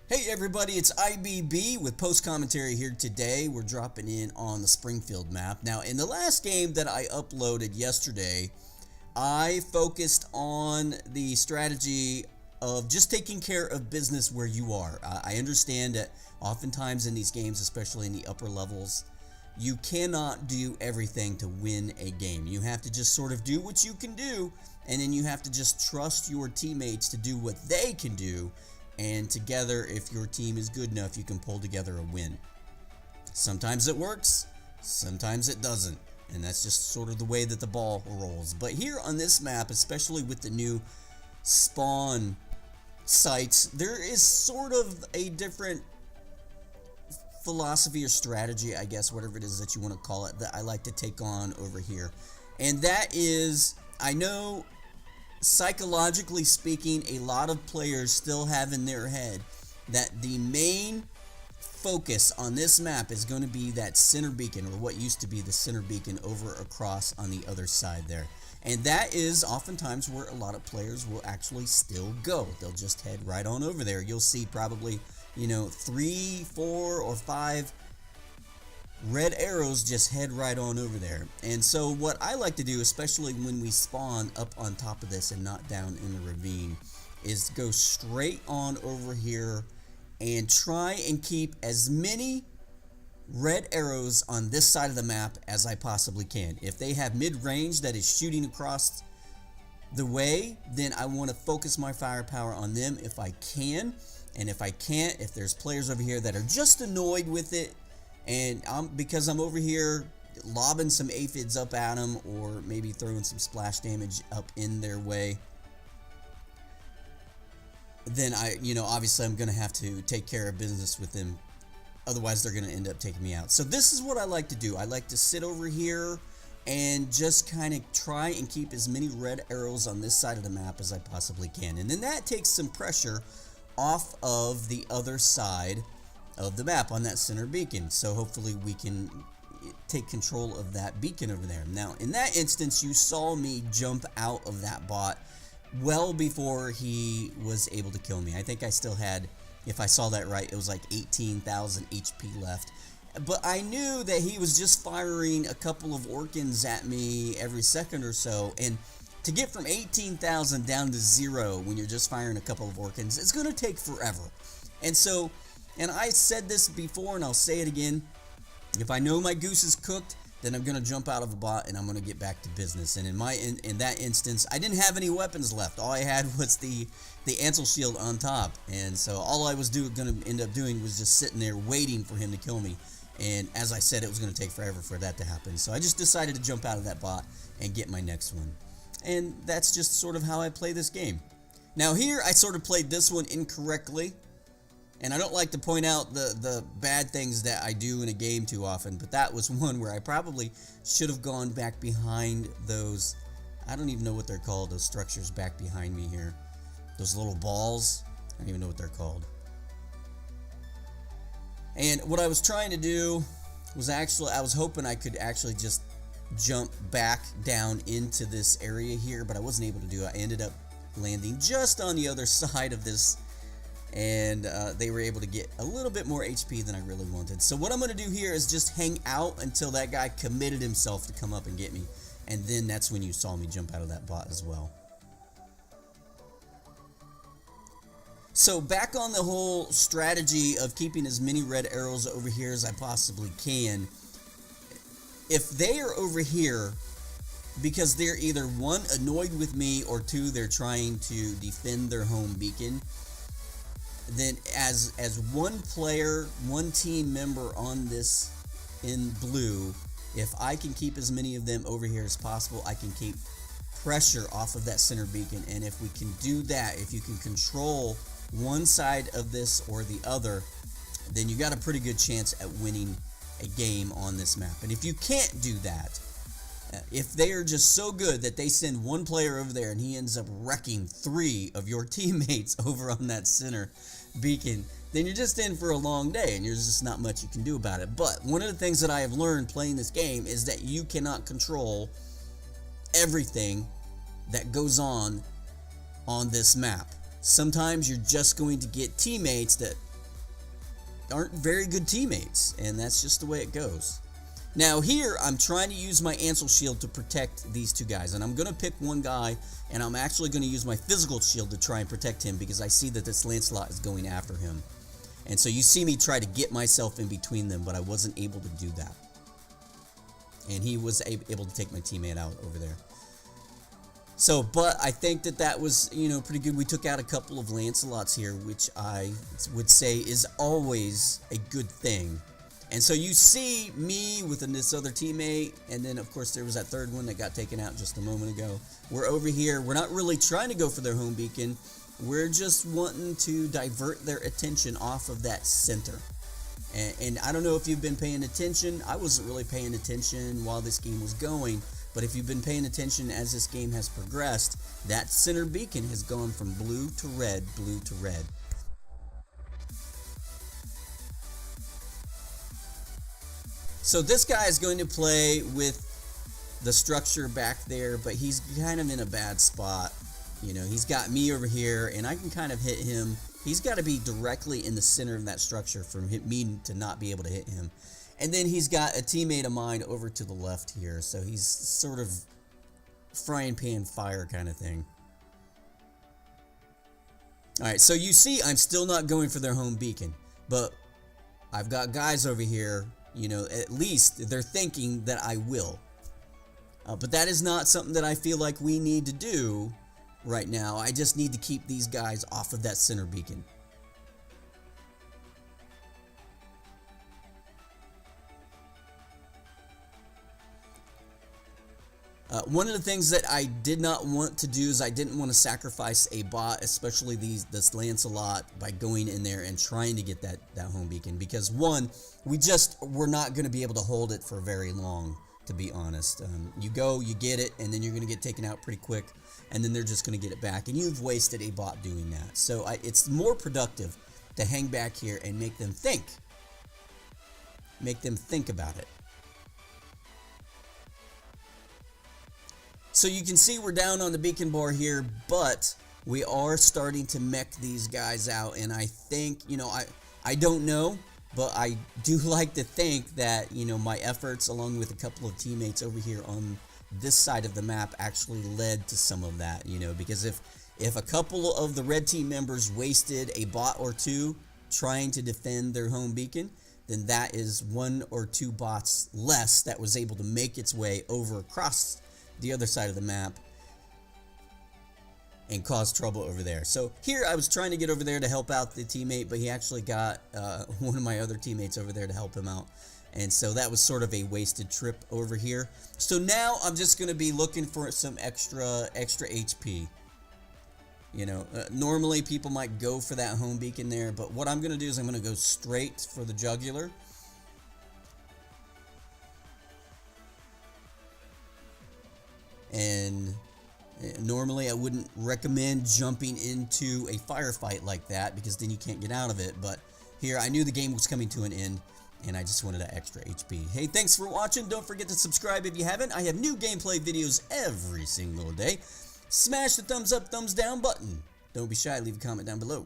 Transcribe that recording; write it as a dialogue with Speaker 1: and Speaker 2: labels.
Speaker 1: Hey everybody, it's I.B.B. with post commentary here today. We're dropping in on the Springfield map. Now, in the last game that I uploaded yesterday, I focused on the strategy of just taking care of business where you are. I understand that oftentimes in these games, especially in the upper levels, you cannot do everything to win a game. You have to just sort of do what you can do, and then you have to just trust your teammates to do what they can do. And together, if your team is good enough, you can pull together a win. Sometimes it works, sometimes it doesn't. And that's just sort of the way that the ball rolls. But here on this map, especially with the new spawn sites, there is sort of a different philosophy or strategy, I guess, whatever it is that you want to call it, that I like to take on over here. And that is, I know, psychologically speaking, a lot of players still have in their head that the main focus on this map is going to be that center beacon, or what used to be the center beacon over across on the other side there. And that is oftentimes where a lot of players will actually still go. They'll just head right on over there. You'll see probably, 3, 4, or 5 red arrows just head right on over there. And so what I like to do, especially when we spawn up on top of this and not down in the ravine, is go straight on over here and try and keep as many red arrows on this side of the map as I possibly can. If they have mid-range that is shooting across the way, then I want to focus my firepower on them if I can. And if I can't, if there's players over here that are just annoyed with it, and because I'm over here lobbing some aphids up at them, or maybe throwing some splash damage up in their way, then obviously I'm going to have to take care of business with them. Otherwise, they're going to end up taking me out. So this is what I like to do. I like to sit over here and just kind of try and keep as many red arrows on this side of the map as I possibly can. And then that takes some pressure off of the other side of the map on that center beacon. So hopefully we can take control of that beacon over there. Now, in that instance, you saw me jump out of that bot well before he was able to kill me. I think I still had, if I saw that right, it was like 18,000 HP left. But I knew that he was just firing a couple of Orkans at me every second or so. And to get from 18,000 down to 0 when you're just firing a couple of Orkans, it's going to take forever. And I said this before, and I'll say it again. If I know my goose is cooked, then I'm going to jump out of a bot and I'm going to get back to business. And in that instance, I didn't have any weapons left. All I had was the Ansel shield on top. And so all I was going to end up doing was just sitting there waiting for him to kill me. And as I said, it was going to take forever for that to happen. So I just decided to jump out of that bot and get my next one. And that's just sort of how I play this game. Now here, I sort of played this one incorrectly. And I don't like to point out the bad things that I do in a game too often, but that was one where I probably should have gone back behind those, I don't even know what they're called, those structures back behind me here. Those little balls, I don't even know what they're called. And what I was trying to do was I was hoping I could actually just jump back down into this area here, but I wasn't able to do it. I ended up landing just on the other side of this, and they were able to get a little bit more HP than I really wanted. So what I'm going to do here is just hang out until that guy committed himself to come up and get me. And then that's when you saw me jump out of that bot as well. So back on the whole strategy of keeping as many red arrows over here as I possibly can. If they are over here because they're either 1, annoyed with me, or 2, they're trying to defend their home beacon, then as one player, one team member on this in blue, if I can keep as many of them over here as possible, I can keep pressure off of that center beacon. And if we can do that, if you can control one side of this or the other, then you got a pretty good chance at winning a game on this map. And if you can't do that, if they are just so good that they send one player over there and he ends up wrecking 3 of your teammates over on that center beacon, then you're just in for a long day and there's just not much you can do about it. But one of the things that I have learned playing this game is that you cannot control everything that goes on this map. Sometimes you're just going to get teammates that aren't very good teammates, and that's just the way it goes. Now here, I'm trying to use my Ansel shield to protect these two guys, and I'm going to pick one guy, and I'm actually going to use my physical shield to try and protect him because I see that this Lancelot is going after him. And so you see me try to get myself in between them, but I wasn't able to do that. And he was able to take my teammate out over there. So, but I think that that was, you know, pretty good. We took out a couple of Lancelots here, which I would say is always a good thing. And so you see me with this other teammate, and then of course there was that third one that got taken out just a moment ago. We're over here. We're not really trying to go for their home beacon. We're just wanting to divert their attention off of that center. And I don't know if you've been paying attention. I wasn't really paying attention while this game was going. But if you've been paying attention as this game has progressed, that center beacon has gone from blue to red, blue to red. So this guy is going to play with the structure back there, but he's kind of in a bad spot. You know, he's got me over here, and I can kind of hit him. He's got to be directly in the center of that structure for me to not be able to hit him. And then he's got a teammate of mine over to the left here, so he's sort of frying pan fire kind of thing. Alright, so you see I'm still not going for their home beacon, but I've got guys over here, you know, at least they're thinking that I will. But that is not something that I feel like we need to do right now. I just need to keep these guys off of that center beacon. One of the things that I did not want to do is I didn't want to sacrifice a bot, especially this Lancelot, by going in there and trying to get that home beacon. Because one, we're not going to be able to hold it for very long, to be honest. You go, you get it, and then you're going to get taken out pretty quick, and then they're just going to get it back. And you've wasted a bot doing that. So it's more productive to hang back here and make them think. Make them think about it. So you can see we're down on the beacon bar here, but we are starting to mech these guys out, and I think, you know, I don't know, but I do like to think that, you know, my efforts along with a couple of teammates over here on this side of the map actually led to some of that, you know, because if a couple of the red team members wasted a bot or two trying to defend their home beacon, then that is one or two bots less that was able to make its way over across the other side of the map and cause trouble over there. So here I was trying to get over there to help out the teammate, but he actually got one of my other teammates over there to help him out. And so that was sort of a wasted trip over here. So now I'm just going to be looking for some extra HP. You know, normally people might go for that home beacon there, but what I'm going to do is I'm going to go straight for the jugular. And normally I wouldn't recommend jumping into a firefight like that because then you can't get out of it. But here I knew the game was coming to an end and I just wanted that extra HP. Hey, thanks for watching. Don't forget to subscribe if you haven't. I have new gameplay videos every single day. Smash the thumbs up, thumbs down button. Don't be shy. Leave a comment down below.